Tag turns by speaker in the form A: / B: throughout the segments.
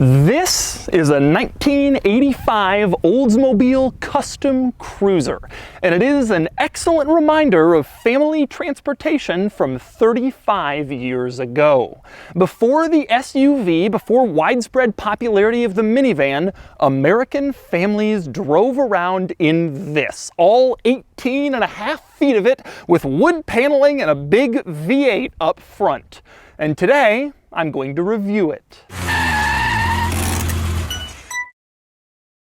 A: This is a 1985 Oldsmobile Custom Cruiser, and it is an excellent reminder of family transportation from 35 years ago. Before the SUV, before widespread popularity of the minivan, American families drove around in this, all 18.5 feet of it, with wood paneling and a big V8 up front. And today, I'm going to review it.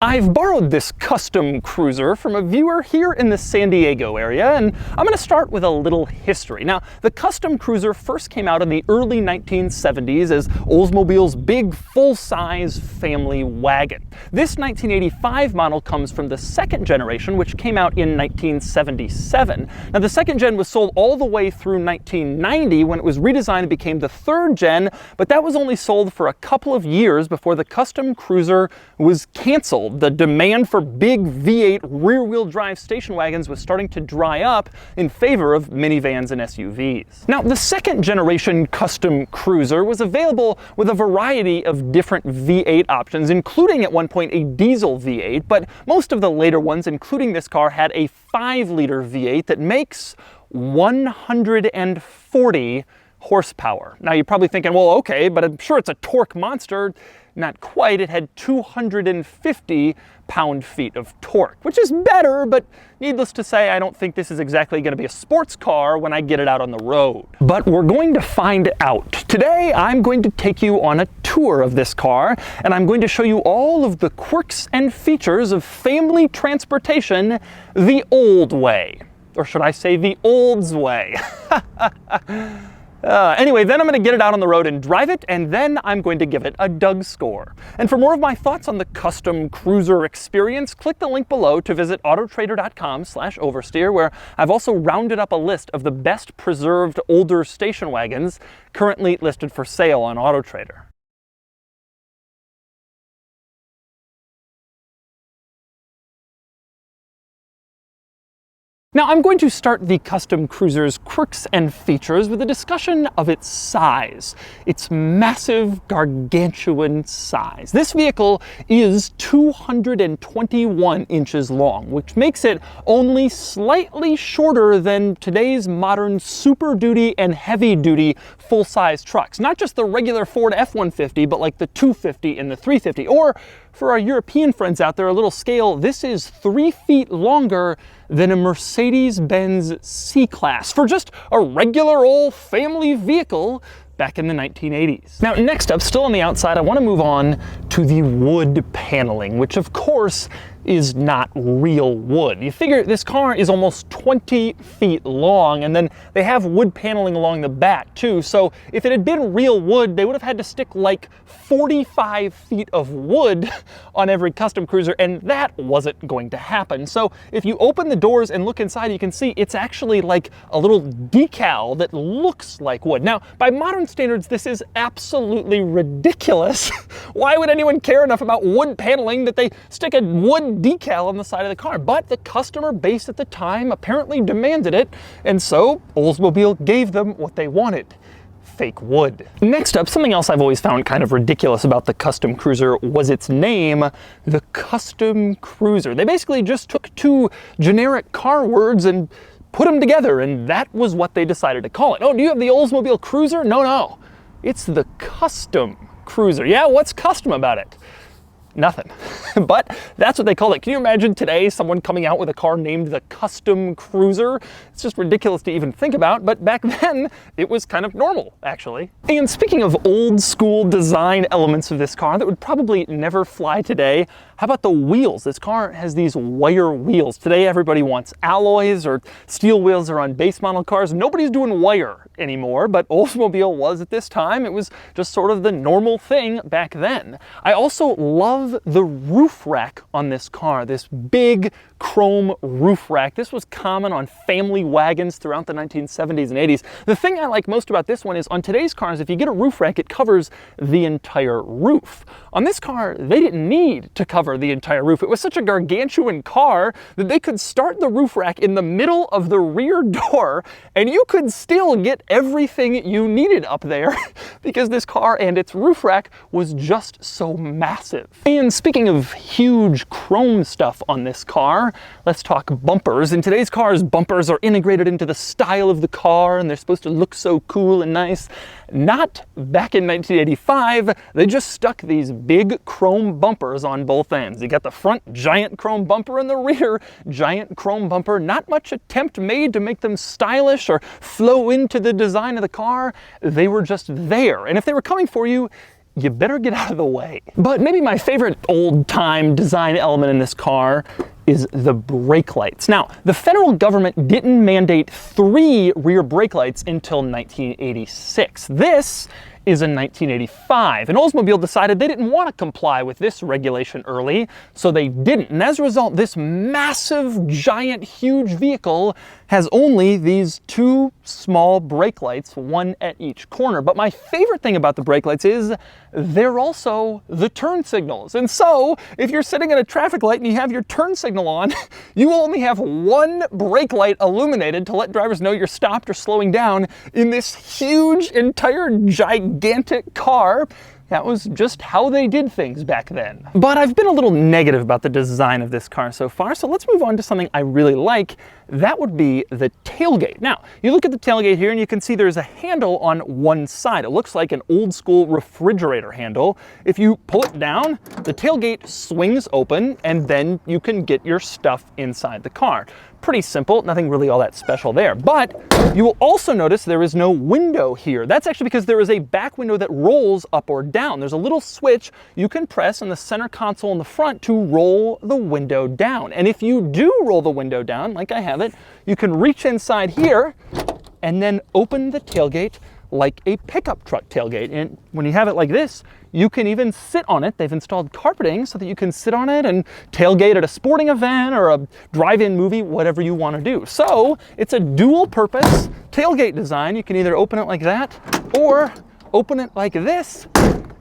A: I've borrowed this custom cruiser from a viewer here in the San Diego area, and I'm going to start with a little history. Now, the custom cruiser first came out in the early 1970s as Oldsmobile's big full-size family wagon. This 1985 model comes from the second generation, which came out in 1977. Now, the second gen was sold all the way through 1990 when it was redesigned and became the third gen, but that was only sold for a couple of years before the custom cruiser was canceled. The demand for big V8 rear-wheel drive station wagons was starting to dry up in favor of minivans and SUVs. Now, the second generation custom cruiser was available with a variety of different V8 options, including at one point a diesel V8, but most of the later ones, including this car, had a 5-liter V8 that makes 140 horsepower. Now, you're probably thinking, well, okay, but I'm sure it's a torque monster. Not quite. It had 250 pound-feet of torque, which is better, but needless to say, I don't think this is exactly going to be a sports car when I get it out on the road. But we're going to find out. Today, I'm going to take you on a tour of this car, and I'm going to show you all of the quirks and features of family transportation the old way. Or should I say the Olds way? Anyway, then I'm going to get it out on the road and drive it, and then I'm going to give it a Doug score. And for more of my thoughts on the custom cruiser experience, click the link below to visit autotrader.com/oversteer, where I've also rounded up a list of the best preserved older station wagons currently listed for sale on AutoTrader. Now, I'm going to start the custom cruiser's quirks and features with a discussion of its size. Its massive, gargantuan size. This vehicle is 221 inches long, which makes it only slightly shorter than today's modern Super Duty and heavy duty full-size trucks. Not just the regular Ford F-150, but like the 250 and the 350. Or, for our European friends out there, a little scale, this is 3 feet longer than a Mercedes-Benz C-Class for just a regular old family vehicle back in the 1980s. Now, next up, still on the outside, I want to move on to the wood paneling, which of course is not real wood. You figure this car is almost 20 feet long, and then they have wood paneling along the back too, so if it had been real wood, they would have had to stick like 45 feet of wood on every custom cruiser, and that wasn't going to happen. So if you open the doors and look inside, you can see it's actually like a little decal that looks like wood. Now, by modern standards, this is absolutely ridiculous. Why would anyone care enough about wood paneling that they stick a wood decal on the side of the car? But the customer base at the time apparently demanded it, and so Oldsmobile gave them what they wanted: fake wood. Next up, something else I've always found kind of ridiculous about the custom cruiser was its name, the Custom Cruiser. They basically just took two generic car words and put them together, and that was what they decided to call it. Oh, do you have the Oldsmobile Cruiser? No. It's the Custom Cruiser. Yeah, what's custom about it? Nothing. But that's what they call it. Can you imagine today someone coming out with a car named the Custom Cruiser? It's just ridiculous to even think about, but back then it was kind of normal, actually. And speaking of old school design elements of this car that would probably never fly today, how about the wheels? This car has these wire wheels. Today everybody wants alloys, or steel wheels are on base model cars. Nobody's doing wire anymore, but Oldsmobile was at this time. It was just sort of the normal thing back then. I also love love the roof rack on this car, this big chrome roof rack. This was common on family wagons throughout the 1970s and 80s. The thing I like most about this one is on today's cars, if you get a roof rack, it covers the entire roof. On this car, they didn't need to cover the entire roof. It was such a gargantuan car that they could start the roof rack in the middle of the rear door and you could still get everything you needed up there because this car and its roof rack was just so massive. And speaking of huge chrome stuff on this car, let's talk bumpers. In today's cars, bumpers are integrated into the style of the car and they're supposed to look so cool and nice. Not back in 1985. They just stuck these big chrome bumpers on both ends. You got the front giant chrome bumper and the rear giant chrome bumper. Not much attempt made to make them stylish or flow into the design of the car. They were just there. And if they were coming for you, you better get out of the way. But maybe my favorite old-time design element in this car is the brake lights. Now, the federal government didn't mandate 3 rear brake lights until 1986. This is in 1985, and Oldsmobile decided they didn't want to comply with this regulation early, so they didn't. And as a result, this massive, giant, huge vehicle has only these 2 small brake lights, 1 at each corner. But my favorite thing about the brake lights is they're also the turn signals. And so, if you're sitting at a traffic light and you have your turn signal on, you will only have 1 brake light illuminated to let drivers know you're stopped or slowing down in this huge, entire, gigantic car. That was just how they did things back then. But I've been a little negative about the design of this car so far, so let's move on to something I really like. That would be the tailgate. Now, you look at the tailgate here and you can see there's a handle on one side. It looks like an old school refrigerator handle. If you pull it down, the tailgate swings open and then you can get your stuff inside the car. Pretty simple, nothing really all that special there. But you will also notice there is no window here. That's actually because there is a back window that rolls up or down. There's a little switch you can press on the center console in the front to roll the window down. And if you do roll the window down, like I have it, you can reach inside here and then open the tailgate like a pickup truck tailgate. And when you have it like this, you can even sit on it. They've installed carpeting so that you can sit on it and tailgate at a sporting event or a drive-in movie, whatever you want to do. So it's a dual purpose tailgate design. You can either open it like that or open it like this.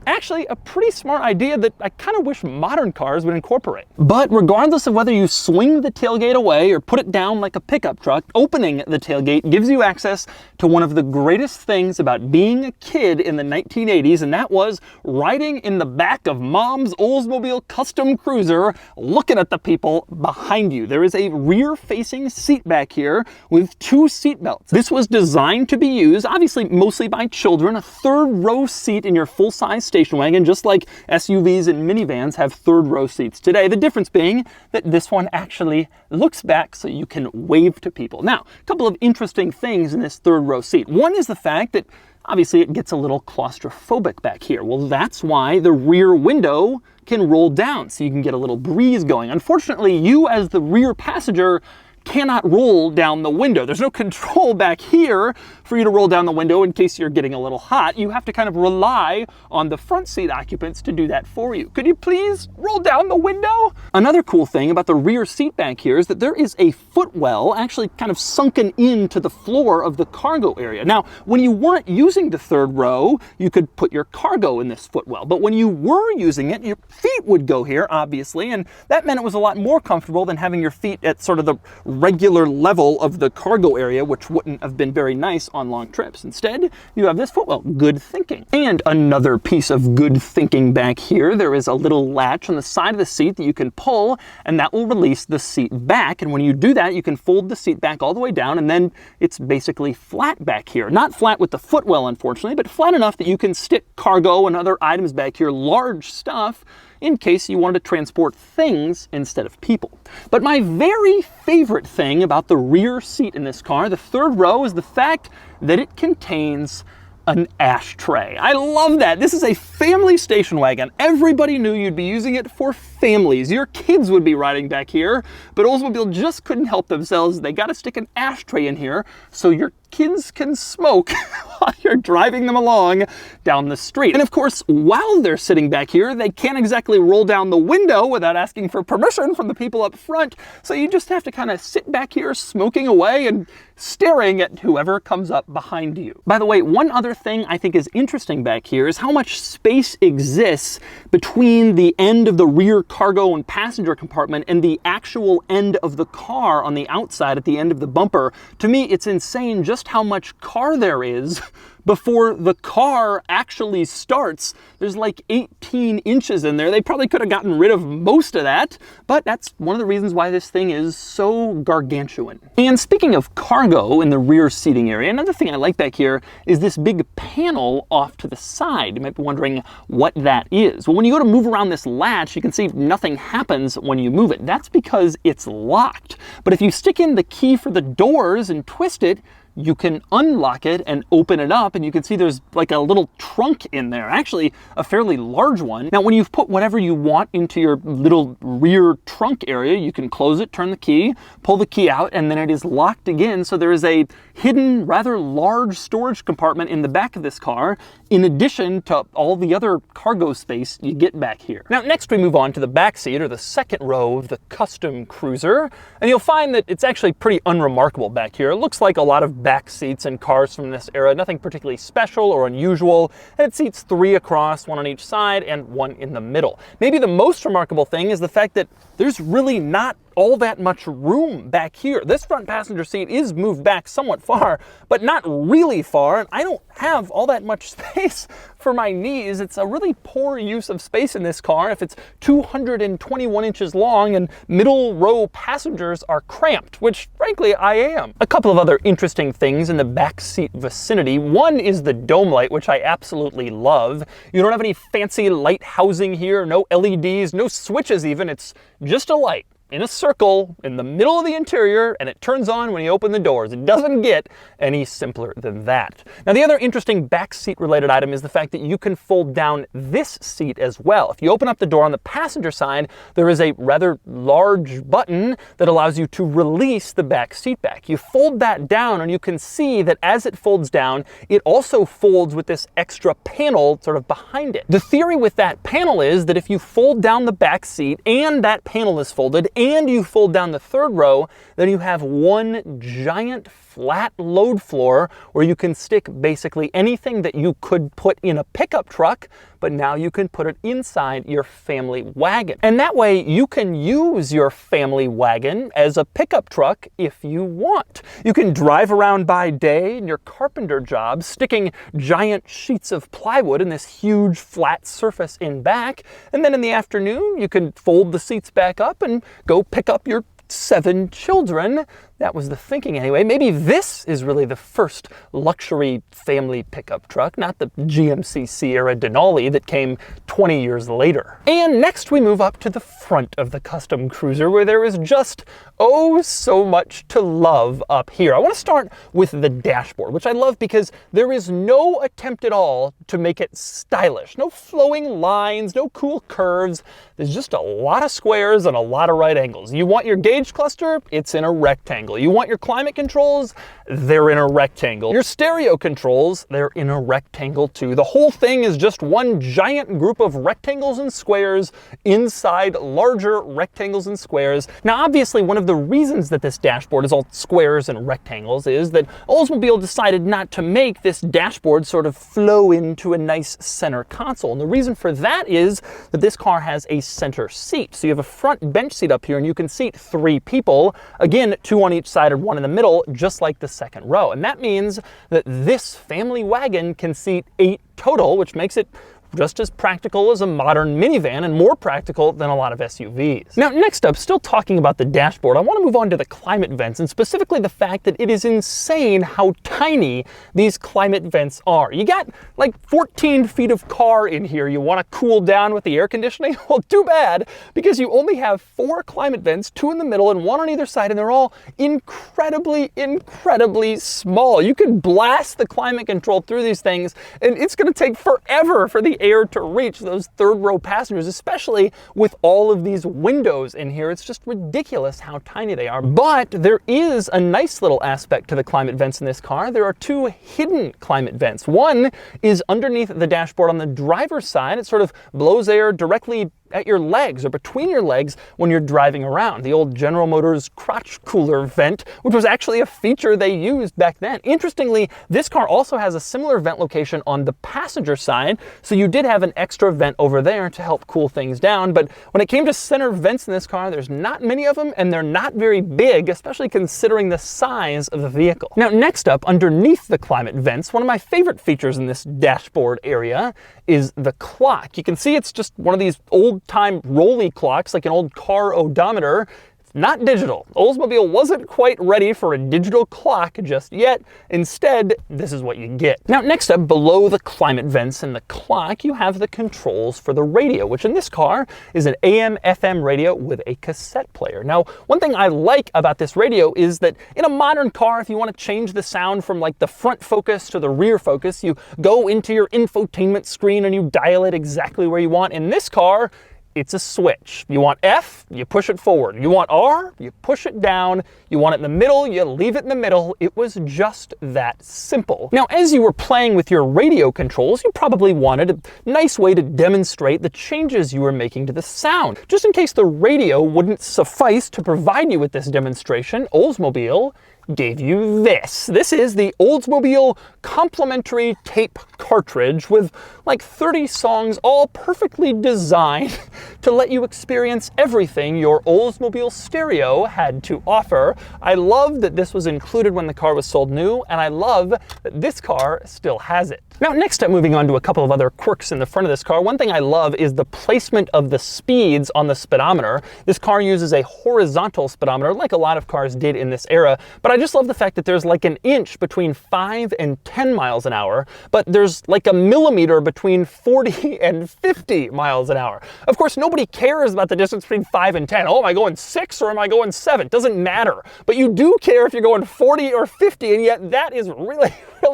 A: Actually, a pretty smart idea that I kind of wish modern cars would incorporate. But regardless of whether you swing the tailgate away or put it down like a pickup truck, opening the tailgate gives you access to one of the greatest things about being a kid in the 1980s, and that was riding in the back of Mom's Oldsmobile Custom Cruiser, looking at the people behind you. There is a rear-facing seat back here with 2 seat belts. This was designed to be used, obviously mostly by children, a 3rd row seat in your full-size station wagon, just like SUVs and minivans have 3rd row seats today. The difference being that this one actually looks back so you can wave to people. Now, a couple of interesting things in this 3rd row seat. One is the fact that obviously it gets a little claustrophobic back here. Well, that's why the rear window can roll down so you can get a little breeze going. Unfortunately, you as the rear passenger cannot roll down the window. There's no control back here for you to roll down the window in case you're getting a little hot. You have to kind of rely on the front seat occupants to do that for you. Could you please roll down the window? Another cool thing about the rear seat back here is that there is a footwell actually kind of sunken into the floor of the cargo area. Now, when you weren't using the 3rd row, you could put your cargo in this footwell. But when you were using it, your feet would go here, obviously, and that meant it was a lot more comfortable than having your feet at sort of the regular level of the cargo area, which wouldn't have been very nice on long trips. Instead, you have this footwell. Good thinking. And another piece of good thinking back here, there is a little latch on the side of the seat that you can pull, and that will release the seat back. And when you do that, you can fold the seat back all the way down, and then it's basically flat back here. Not flat with the footwell, unfortunately, but flat enough that you can stick cargo and other items back here, large stuff, in case you wanted to transport things instead of people. But my very favorite thing about the rear seat in this car, the 3rd row, is the fact that it contains an ashtray. I love that. This is a family station wagon. Everybody knew you'd be using it for families. Your kids would be riding back here, but Oldsmobile just couldn't help themselves. They got to stick an ashtray in here so your kids can smoke while you're driving them along down the street. And of course, while they're sitting back here, they can't exactly roll down the window without asking for permission from the people up front. So you just have to kind of sit back here smoking away and staring at whoever comes up behind you. By the way, one other thing I think is interesting back here is how much space exists between the end of the rear cargo and passenger compartment and the actual end of the car on the outside at the end of the bumper. To me, it's insane just how much car there is before the car actually starts. There's like 18 inches in there. They probably could have gotten rid of most of that, but that's one of the reasons why this thing is so gargantuan. And speaking of cargo in the rear seating area, another thing I like back here is this big panel off to the side. You might be wondering what that is. Well, when you go to move around this latch, you can see nothing happens when you move it. That's because it's locked. But if you stick in the key for the doors and twist it, you can unlock it and open it up, and you can see there's like a little trunk in there, actually a fairly large one. Now, when you've put whatever you want into your little rear trunk area, you can close it, turn the key, pull the key out, and then it is locked again. So there is a hidden, rather large storage compartment in the back of this car, in addition to all the other cargo space you get back here. Now, next we move on to the back seat, or the second row of the Custom Cruiser, and you'll find that it's actually pretty unremarkable back here. It looks like a lot of back seats in cars from this era, nothing particularly special or unusual, and it seats 3 across, 1 on each side and 1 in the middle. Maybe the most remarkable thing is the fact that there's really not all that much room back here. This front passenger seat is moved back somewhat far, but not really far, and I don't have all that much space for my knees. It's a really poor use of space in this car if it's 221 inches long and middle row passengers are cramped, which frankly I am. A couple of other interesting things in the back seat vicinity. One is the dome light, which I absolutely love. You don't have any fancy light housing here, no LEDs, no switches even. It's just a light in a circle in the middle of the interior, and it turns on when you open the doors. It doesn't get any simpler than that. Now, the other interesting back seat related item is the fact that you can fold down this seat as well. If you open up the door on the passenger side, there is a rather large button that allows you to release the back seat back. You fold that down, and you can see that as it folds down, it also folds with this extra panel sort of behind it. The theory with that panel is that if you fold down the back seat and that panel is folded, and you fold down the third row, then you have one giant flat load floor where you can stick basically anything that you could put in a pickup truck, but now you can put it inside your family wagon. And that way you can use your family wagon as a pickup truck if you want. You can drive around by day in your carpenter job, sticking giant sheets of plywood in this huge flat surface in back, and then in the afternoon you can fold the seats back up and go pick up your 7 children. That was the thinking anyway. Maybe this is really the first luxury family pickup truck, not the GMC Sierra Denali that came 20 years later. And next we move up to the front of the Custom Cruiser, where there is just, oh, so much to love up here. I want to start with the dashboard, which I love because there is no attempt at all to make it stylish. No flowing lines, no cool curves. There's just a lot of squares and a lot of right angles. You want your gauge cluster? It's in a rectangle. You want your climate controls? They're in a rectangle. Your stereo controls? They're in a rectangle too. The whole thing is just one giant group of rectangles and squares inside larger rectangles and squares. Now, obviously, one of the reasons that this dashboard is all squares and rectangles is that Oldsmobile decided not to make this dashboard sort of flow into a nice center console. And the reason for that is that this car has a center seat. So you have a front bench seat up here, and you can seat 3 people. Again, 2 on each side and 1 in the middle, just like the second row. And that means that this family wagon can seat 8 total, which makes it just as practical as a modern minivan and more practical than a lot of SUVs. Now, next up, still talking about the dashboard, I want to move on to the climate vents, and specifically the fact that it is insane how tiny these climate vents are. You got like 14 feet of car in here. You want to cool down with the air conditioning? Well, too bad, because you only have 4 climate vents, 2 in the middle and 1 on either side, and they're all incredibly, incredibly small. You could blast the climate control through these things, and it's going to take forever for the air to reach those third row passengers, especially with all of these windows in here. It's just ridiculous how tiny they are. But there is a nice little aspect to the climate vents in this car. There are two hidden climate vents. One is underneath the dashboard on the driver's side. It sort of blows air directly at your legs or between your legs when you're driving around. The old General Motors crotch cooler vent, which was actually a feature they used back then. Interestingly, this car also has a similar vent location on the passenger side, so you did have an extra vent over there to help cool things down. But when it came to center vents in this car, there's not many of them, and they're not very big, especially considering the size of the vehicle. Now, next up, underneath the climate vents, one of my favorite features in this dashboard area is the clock. You can see it's just one of these old-time rolly clocks, like an old car odometer. It's not digital. Oldsmobile wasn't quite ready for a digital clock just yet. Instead, this is what you get. Now, next up, below the climate vents and the clock, you have the controls for the radio, which in this car is an AM/FM radio with a cassette player. Now, one thing I like about this radio is that in a modern car, if you want to change the sound from like the front focus to the rear focus, you go into your infotainment screen and you dial it exactly where you want. In this car, it's a switch. You want F, you push it forward. You want R, you push it down. You want it in the middle, you leave it in the middle. It was just that simple. Now, as you were playing with your radio controls, you probably wanted a nice way to demonstrate the changes you were making to the sound. Just in case the radio wouldn't suffice to provide you with this demonstration, Oldsmobile gave you this. This is the Oldsmobile complimentary tape cartridge with like 30 songs, all perfectly designed to let you experience everything your Oldsmobile stereo had to offer. I love that this was included when the car was sold new, and I love that this car still has it. Now, next up, moving on to a couple of other quirks in the front of this car, one thing I love is the placement of the speeds on the speedometer. This car uses a horizontal speedometer, like a lot of cars did in this era, but I just love the fact that there's like an inch between 5 and 10 miles an hour, but there's like a millimeter between 40 and 50 miles an hour. Of course, nobody cares about the distance between 5 and 10. Oh, am I going 6 or am I going 7? Doesn't matter. But you do care if you're going 40 or 50, and yet that is really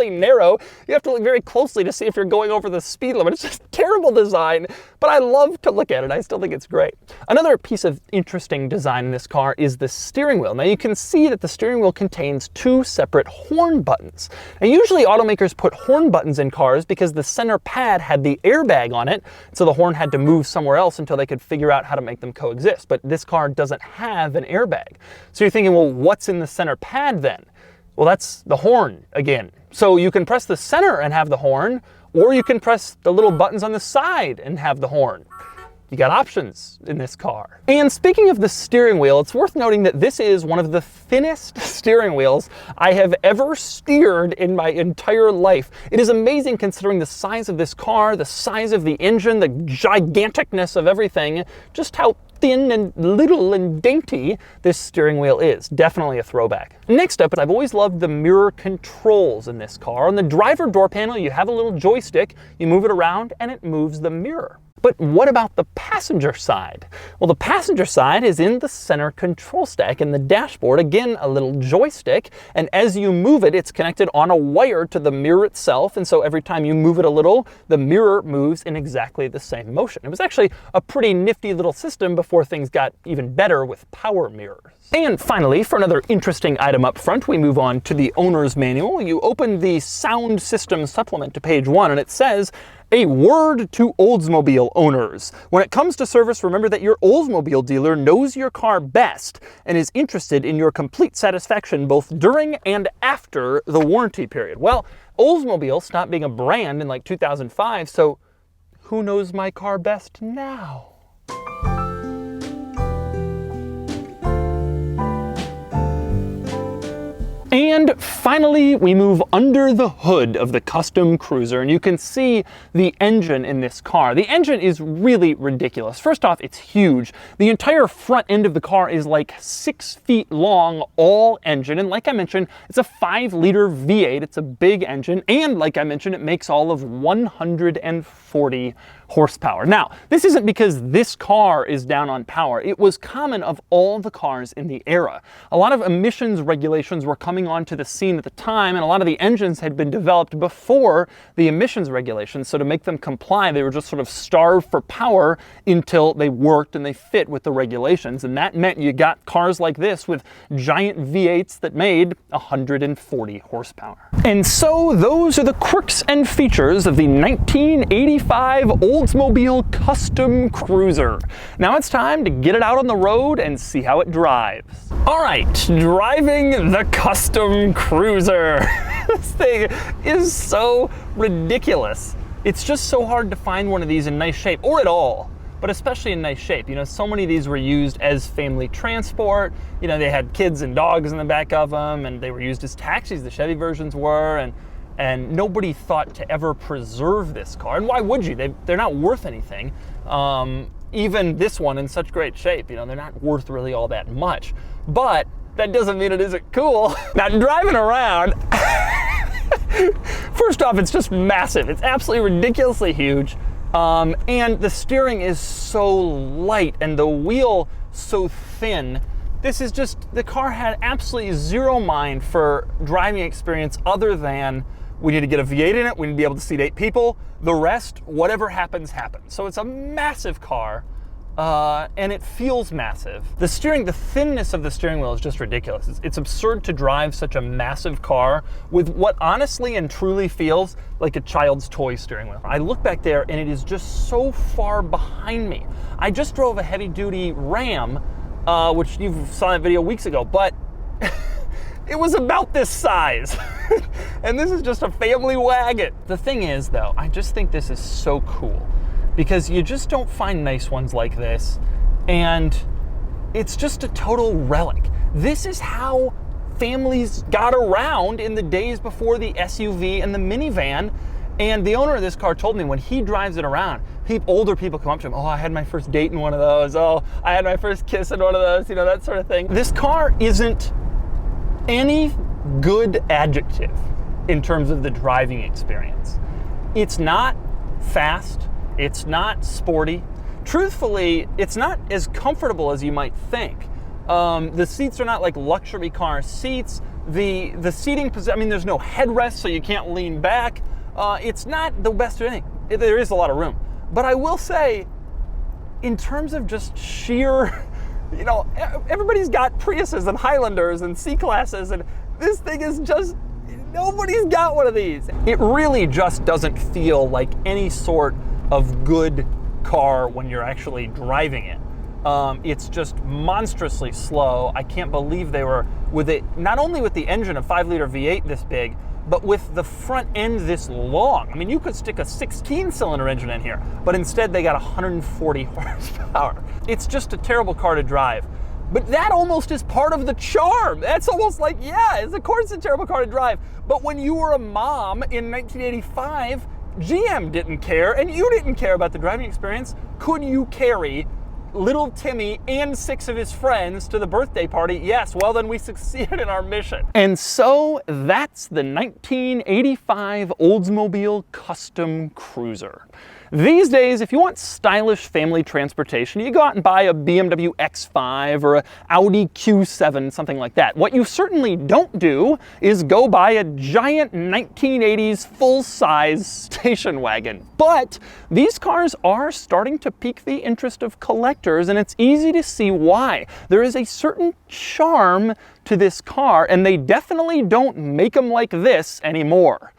A: narrow. You have to look very closely to see if you're going over the speed limit. It's just terrible design, but I love to look at it. I still think it's great. Another piece of interesting design in this car is the steering wheel. Now, you can see that the steering wheel contains two separate horn buttons. Now, usually automakers put horn buttons in cars because the center pad had the airbag on it, so the horn had to move somewhere else until they could figure out how to make them coexist. But this car doesn't have an airbag. So you're thinking, well, what's in the center pad then? Well, that's the horn again. So you can press the center and have the horn, or you can press the little buttons on the side and have the horn. You got options in this car. And speaking of the steering wheel, it's worth noting that this is one of the thinnest steering wheels I have ever steered in my entire life. It is amazing considering the size of this car, the size of the engine, the giganticness of everything, just how thin and little and dainty this steering wheel is. Definitely a throwback. Next up, and I've always loved the mirror controls in this car. On the driver door panel, you have a little joystick, you move it around, and it moves the mirror. But what about the passenger side? Well, the passenger side is in the center control stack in the dashboard. Again, a little joystick, and as you move it, it's connected on a wire to the mirror itself, and so every time you move it a little, the mirror moves in exactly the same motion. It was actually a pretty nifty little system before things got even better with power mirrors. And finally, for another interesting item up front, we move on to the owner's manual. You open the sound system supplement to page 1, and it says, "A word to Oldsmobile owners. When it comes to service, remember that your Oldsmobile dealer knows your car best and is interested in your complete satisfaction both during and after the warranty period." Well, Oldsmobile stopped being a brand in like 2005, so who knows my car best now? And finally, we move under the hood of the Custom Cruiser, and you can see the engine in this car. The engine is really ridiculous. First off, it's huge. The entire front end of the car is like 6 feet long, all engine. And like I mentioned, it's a 5-liter V8. It's a big engine. And like I mentioned, it makes all of 140 horsepower. Now, this isn't because this car is down on power. It was common of all the cars in the era. A lot of emissions regulations were coming on onto the scene at the time, and a lot of the engines had been developed before the emissions regulations, so to make them comply, they were just sort of starved for power until they worked and they fit with the regulations, and that meant you got cars like this with giant V8s that made 140 horsepower. And so those are the quirks and features of the 1985 Oldsmobile Custom Cruiser. Now it's time to get it out on the road and see how it drives. All right, driving the Custom Cruiser. This thing is so ridiculous. It's just so hard to find one of these in nice shape, or at all, but especially in nice shape. You know, so many of these were used as family transport. You know, they had kids and dogs in the back of them, and they were used as taxis, the Chevy versions were, and nobody thought to ever preserve this car. And why would you? They're not worth anything. Even this one in such great shape, you know, they're not worth really all that much. But that doesn't mean it isn't cool. Now, driving around, first off, it's just massive. It's absolutely ridiculously huge. And the steering is so light and the wheel so thin. This is just, the car had absolutely zero mind for driving experience other than we need to get a V8 in it, we need to be able to seat 8 people. The rest, whatever happens, happens. So it's a massive car, and it feels massive. The thinness of the steering wheel is just ridiculous. It's absurd to drive such a massive car with what honestly and truly feels like a child's toy steering wheel. I look back there and it is just so far behind me. I just drove a heavy-duty Ram, which you saw that video weeks ago, but it was about this size. And this is just a family wagon. The thing is, though, I just think this is so cool because you just don't find nice ones like this, and it's just a total relic. This is how families got around in the days before the SUV and the minivan. And the owner of this car told me when he drives it around, older people come up to him, oh, I had my first date in one of those. Oh, I had my first kiss in one of those, you know, that sort of thing. This car isn't any good adjective in terms of the driving experience. It's not fast, it's not sporty. Truthfully, it's not as comfortable as you might think. The seats are not like luxury car seats. The seating position, I mean, there's no headrest, so you can't lean back. It's not the best of anything. There is a lot of room. But I will say, in terms of just sheer, you know, everybody's got Priuses and Highlanders and C-Classes, and this thing is just, nobody's got one of these. It really just doesn't feel like any sort of good car when you're actually driving it. It's just monstrously slow. I can't believe they were, with it, not only with the engine, a 5-liter V8 this big, but with the front end this long. I mean, you could stick a 16-cylinder engine in here, but instead they got 140 horsepower. It's just a terrible car to drive. But that almost is part of the charm. That's almost like, yeah, of course it's a terrible car to drive. But when you were a mom in 1985, GM didn't care, and you didn't care about the driving experience. Could you carry little Timmy and 6 of his friends to the birthday party? Yes, well then we succeeded in our mission. And so that's the 1985 Oldsmobile Custom Cruiser. These days, if you want stylish family transportation, you go out and buy a BMW X5 or an Audi Q7, something like that. What you certainly don't do is go buy a giant 1980s full-size station wagon. But these cars are starting to pique the interest of collectors, and it's easy to see why. There is a certain charm to this car, and they definitely don't make them like this anymore.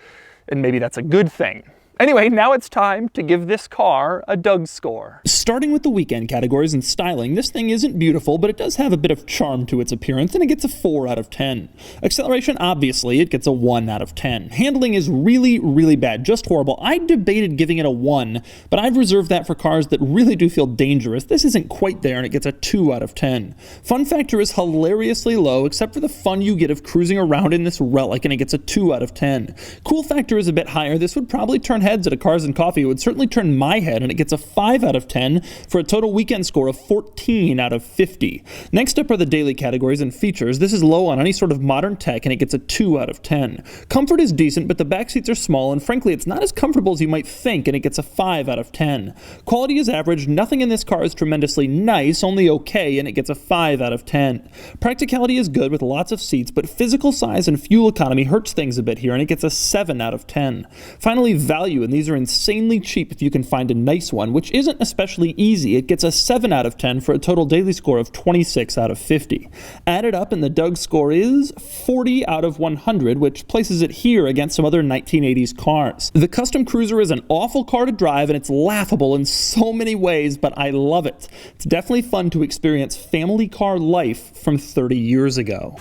A: And maybe that's a good thing. Anyway, now it's time to give this car a Doug score. Starting with the weekend categories and styling, this thing isn't beautiful, but it does have a bit of charm to its appearance, and it gets a 4 out of 10. Acceleration, obviously, it gets a 1 out of 10. Handling is really, really bad, just horrible. I debated giving it a 1, but I've reserved that for cars that really do feel dangerous. This isn't quite there, and it gets a 2 out of 10. Fun factor is hilariously low, except for the fun you get of cruising around in this relic, and it gets a 2 out of 10. Cool factor is a bit higher. This would probably turn heads at a Cars and Coffee, it would certainly turn my head, and it gets a 5 out of 10 for a total weekend score of 14 out of 50. Next up are the daily categories and features. This is low on any sort of modern tech, and it gets a 2 out of 10. Comfort is decent, but the back seats are small, and frankly, it's not as comfortable as you might think, and it gets a 5 out of 10. Quality is average. Nothing in this car is tremendously nice, only okay, and it gets a 5 out of 10. Practicality is good with lots of seats, but physical size and fuel economy hurts things a bit here, and it gets a 7 out of 10. Finally, value, and these are insanely cheap if you can find a nice one, which isn't especially easy. It gets a 7 out of 10 for a total daily score of 26 out of 50. Added up, and the Doug score is 40 out of 100, which places it here against some other 1980s cars. The Custom Cruiser is an awful car to drive, and it's laughable in so many ways, but I love it. It's definitely fun to experience family car life from 30 years ago.